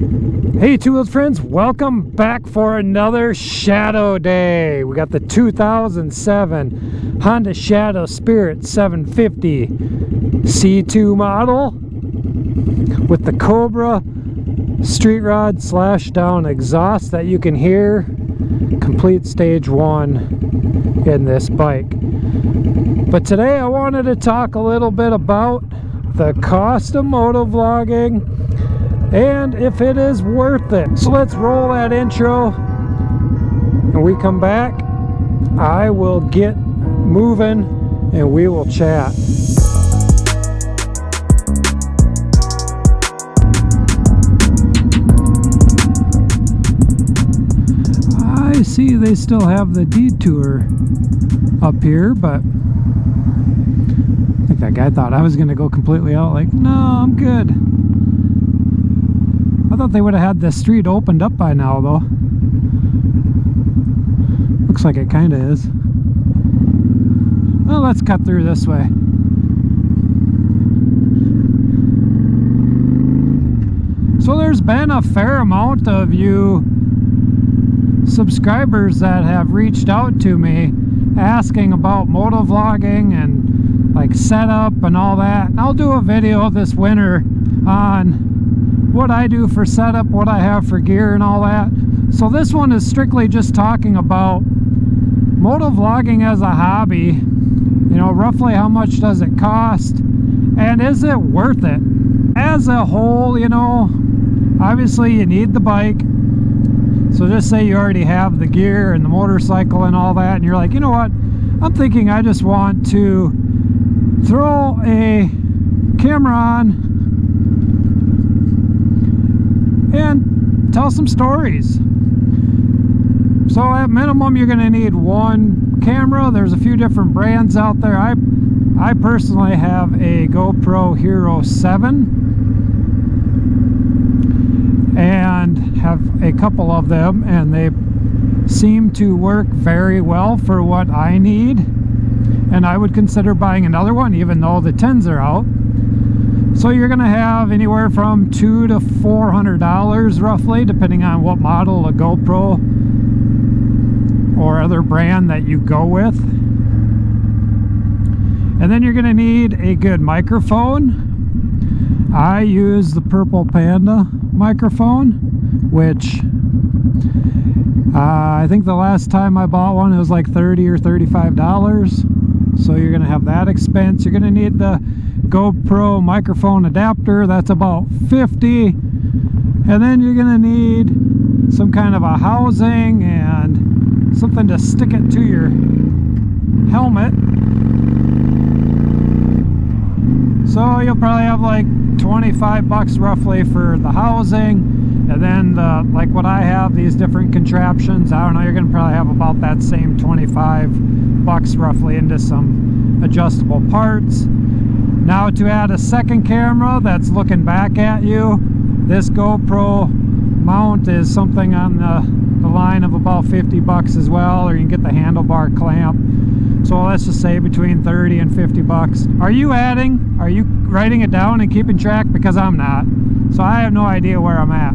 Hey Two-Wheeled friends, welcome back for another Shadow Day. We got the 2007 Honda Shadow Spirit 750 C2 model with the Cobra street rod slash down exhaust that you can hear. Complete stage 1 in this bike. But today I wanted to talk a little bit about the cost of motovlogging and if it is worth it. So let's roll that intro. When we come back, I will get moving and we will chat. I see they still have the detour up here, but I think that guy thought I was going to go completely out. Like, no, I'm good. I thought they would have had the street opened up by now, though. Looks like it kind of is. Well, let's cut through this way. So there's been a fair amount of you subscribers that have reached out to me asking about motovlogging and like setup and all that. And I'll do a video this winter on what I do for setup, what I have for gear and all that. So this one is strictly just talking about motovlogging as a hobby. You know, roughly how much does it cost and is it worth it? As a whole, you know, obviously you need the bike. So just say you already have the gear and the motorcycle and all that, and you're like, you know what, I'm thinking I just want to throw a camera on and tell some stories. So at minimum you're going to need one camera. There's a few different brands out there. I personally have a GoPro Hero 7 and have a couple of them, and they seem to work very well for what I need, and I would consider buying another one even though the 10s are out. So you're going to have anywhere from $200 to $400 roughly, depending on what model of GoPro or other brand that you go with. And then you're going to need a good microphone. I use the Purple Panda microphone, which I think the last time I bought one it was like $30 or $35. So you're going to have that expense. You're going to need the GoPro microphone adapter, that's about $50. And then you're going to need some kind of a housing and something to stick it to your helmet. So you'll probably have like 25 bucks roughly for the housing. And then like what I have, these different contraptions, I don't know, you're going to probably have about that same 25 bucks roughly into some adjustable parts. Now to add a second camera that's looking back at you, this GoPro mount is something on the line of about 50 bucks as well, or you can get the handlebar clamp. So let's just say between 30 and 50 bucks. Are you adding? Are you writing it down and keeping track? Because I'm not. So I have no idea where I'm at.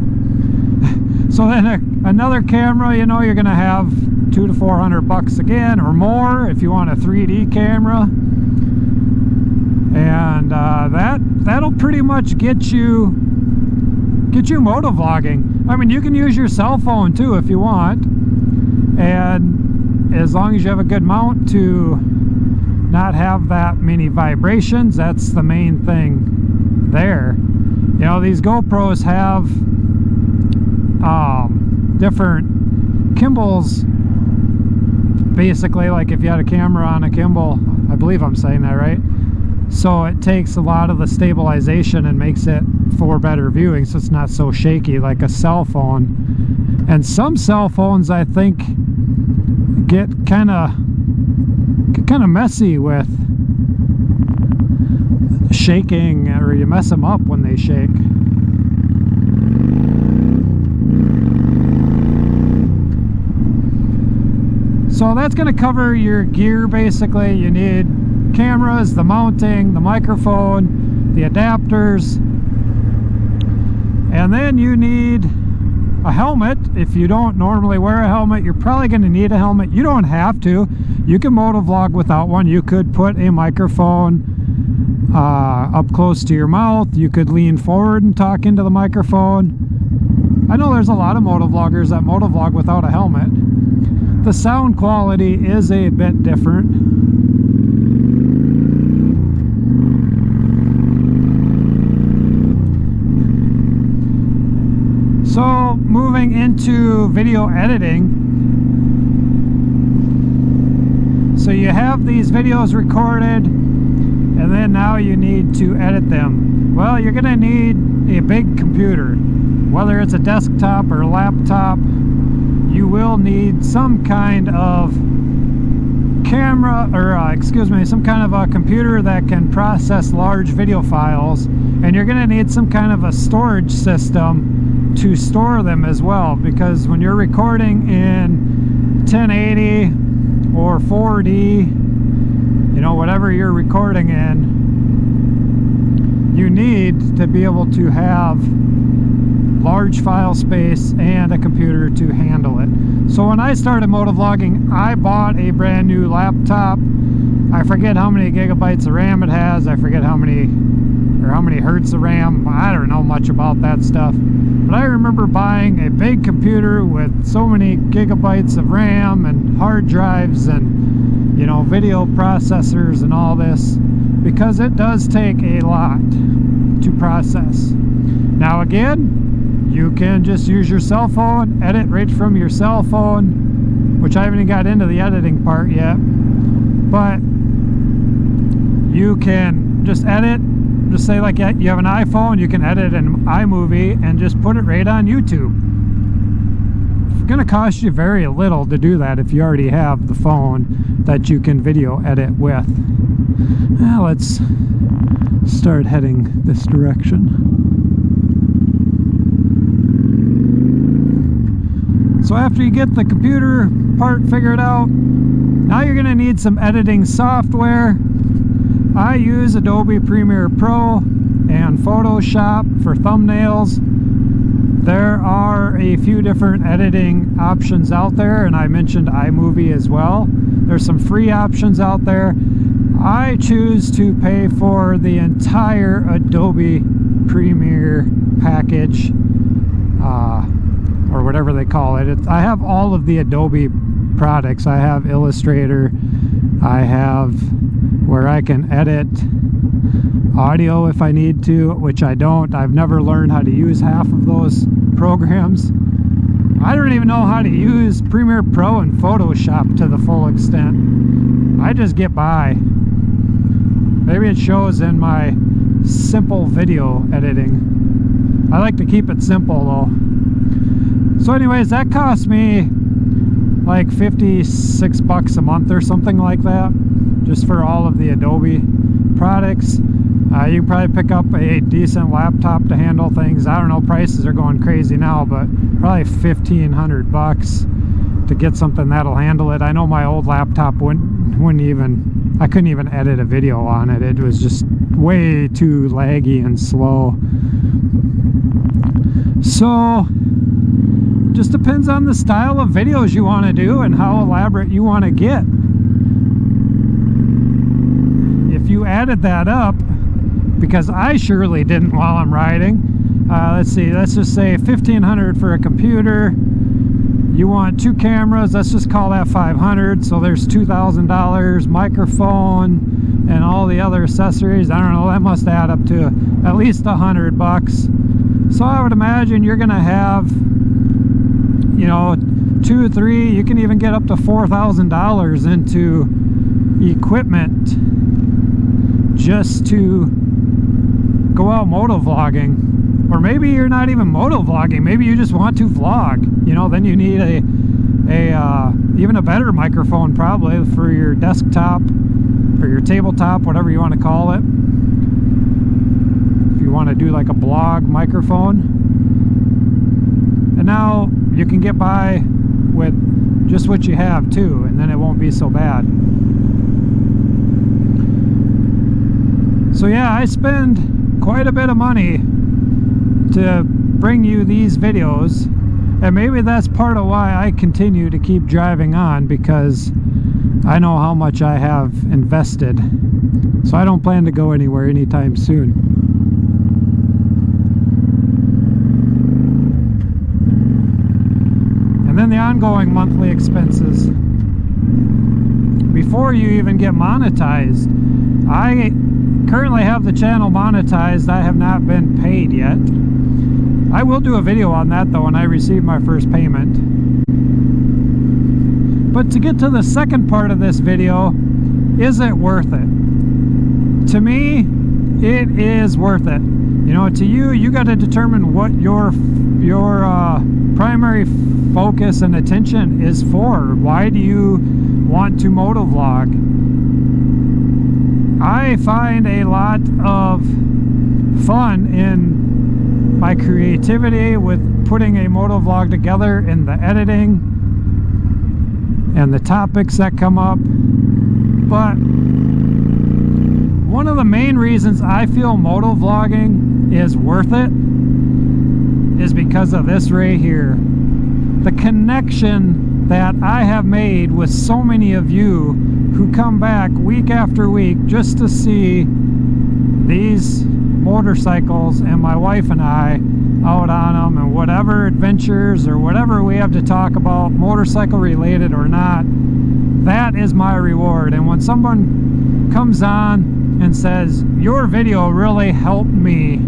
So then another camera, you know, you're going to have $200 to $400 again or more if you want a 3D camera. And that'll pretty much get you motovlogging. I mean, you can use your cell phone too if you want, and as long as you have a good mount to not have that many vibrations, that's the main thing there. You know, these GoPros have different gimbals. Basically, like if you had a camera on a gimbal, I believe I'm saying that right. So it takes a lot of the stabilization and makes it for better viewing, so it's not so shaky like a cell phone. And some cell phones, I think, get kind of messy with shaking, or you mess them up when they shake. So that's going to cover your gear basically. You need cameras, the mounting, the microphone, the adapters, And then you need a helmet. If you don't normally wear a helmet, you're probably going to need a helmet. You don't have to. You can motovlog without one. You could put a microphone up close to your mouth. You could lean forward and talk into the microphone. I know there's a lot of motovloggers that motovlog without a helmet. The sound quality is a bit different. So moving into video editing, so you have these videos recorded, and then now you need to edit them. Well, you're gonna need a big computer, whether it's a desktop or a laptop. You will need some kind of camera, or some kind of a computer that can process large video files, and you're gonna need some kind of a storage system to store them as well, because when you're recording in 1080 or 4D, you know, whatever you're recording in, you need to be able to have large file space and a computer to handle it. So when I started motovlogging, I bought a brand new laptop. I forget how many gigabytes of RAM it has. I forget how many hertz of RAM. I don't know much about that stuff. But I remember buying a big computer with so many gigabytes of RAM and hard drives and, you know, video processors and all this, because it does take a lot to process. Now again, you can just use your cell phone, edit right from your cell phone, which I haven't even got into the editing part yet. But you can just edit, just say like you have an iPhone, you can edit an iMovie and just put it right on YouTube. It's gonna cost you very little to do that if you already have the phone that you can video edit with. Now let's start heading this direction. So after you get the computer part figured out, now you're going to need some editing software. I use Adobe Premiere Pro and Photoshop for thumbnails. There are a few different editing options out there, and I mentioned iMovie as well. There's some free options out there. I choose to pay for the entire Adobe Premiere package, or whatever they call it. I have all of the Adobe products. I have Illustrator. I have where I can edit audio if I need to, which I don't. I've never learned how to use half of those programs. I don't even know how to use Premiere Pro and Photoshop to the full extent. I just get by. Maybe it shows in my simple video editing. I like to keep it simple though. So anyways, that cost me like 56 bucks a month or something like that, just for all of the Adobe products. You can probably pick up a decent laptop to handle things. I don't know, prices are going crazy now, but probably 1,500 bucks to get something that'll handle it. I know my old laptop wouldn't even, I couldn't even edit a video on it. It was just way too laggy and slow. So just depends on the style of videos you want to do and how elaborate you want to get. If you added that up, because I surely didn't while I'm riding, let's see, let's just say 1,500 for a computer. You want 2 cameras, let's just call that 500, so there's $2,000, microphone and all the other accessories. I don't know, that must add up to at least 100 bucks. So I would imagine you're gonna have, you know, 2 or 3, you can even get up to $4,000 into equipment just to go out motovlogging. Or maybe you're not even motovlogging, maybe you just want to vlog, you know, then you need even a better microphone probably for your desktop or your tabletop, whatever you want to call it. If you want to do like a blog microphone. And now you can get by with just what you have too, and then it won't be so bad. So yeah, I spend quite a bit of money to bring you these videos. And maybe that's part of why I continue to keep driving on, because I know how much I have invested. So I don't plan to go anywhere anytime soon. And then the ongoing monthly expenses. Before you even get monetized, I currently have the channel monetized. I have not been paid yet. I will do a video on that though when I receive my first payment. But to get to the second part of this video, is it worth it? To me, it is worth it. You know, to you, you got to determine what your primary focus and attention is for. Why do you want to motovlog? I find a lot of fun in my creativity with putting a motovlog together, in the editing and the topics that come up. But one of the main reasons I feel motovlogging is worth it is because of this right here. The connection that I have made with so many of you who come back week after week just to see these motorcycles and my wife and I out on them, and whatever adventures or whatever we have to talk about, motorcycle related or not, that is my reward. And when someone comes on and says, your video really helped me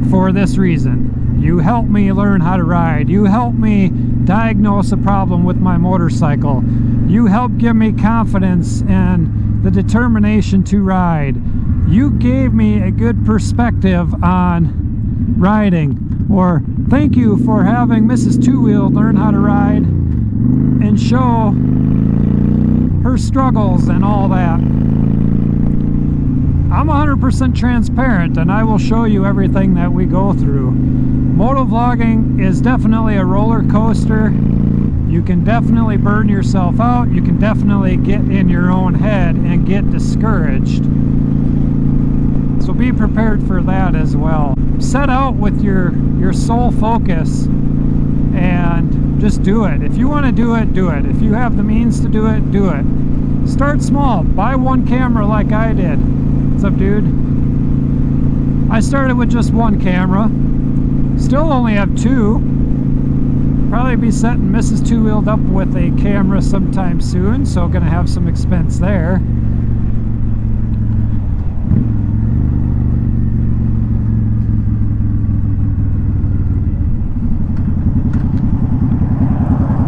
for this reason, you helped me learn how to ride, you helped me diagnose a problem with my motorcycle, you helped give me confidence and the determination to ride, you gave me a good perspective on riding, or thank you for having Mrs.TWOWHEELD learn how to ride and show her struggles and all that. I'm 100% transparent, and I will show you everything that we go through. Motovlogging is definitely a roller coaster. You can definitely burn yourself out. You can definitely get in your own head and get discouraged. So be prepared for that as well. Set out with your sole focus and just do it. If you want to do it, do it. If you have the means to do it, do it. Start small. Buy one camera like I did. What's up, dude? I started with just one camera. Still only have two. Probably be setting Mrs.TWOWHEELD up with a camera sometime soon, so gonna have some expense there.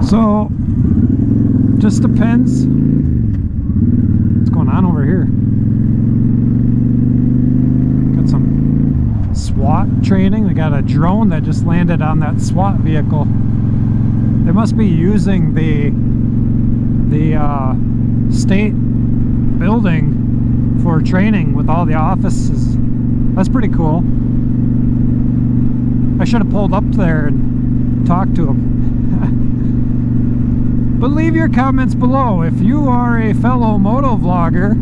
So, just depends. What's going on over here? Got some SWAT training. They got a drone that just landed on that SWAT vehicle. They must be using the state building for training with all the offices. That's pretty cool. I should have pulled up there and talked to them. But leave your comments below. If you are a fellow motovlogger,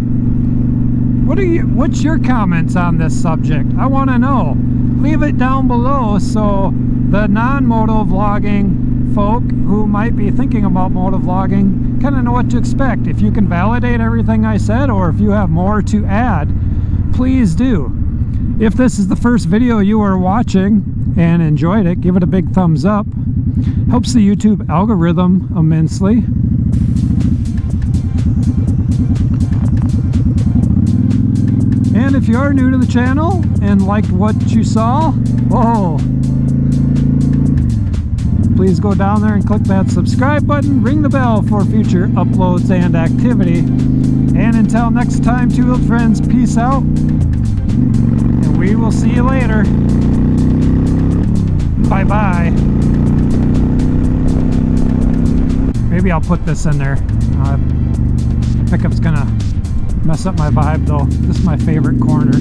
what's your comments on this subject? I want to know. Leave it down below so the non-motovlogging folk who might be thinking about motovlogging kind of know what to expect. If you can validate everything I said, or if you have more to add, please do. If this is the first video you are watching and enjoyed it, give it a big thumbs up. Helps the YouTube algorithm immensely. And if you are new to the channel and liked what you saw, whoa, please go down there and click that subscribe button, ring the bell for future uploads and activity. And until next time, two-wheeled friends, peace out, and we will see you later. Bye-bye. Maybe I'll put this in there. Pickup's gonna mess up my vibe though. This is my favorite corner.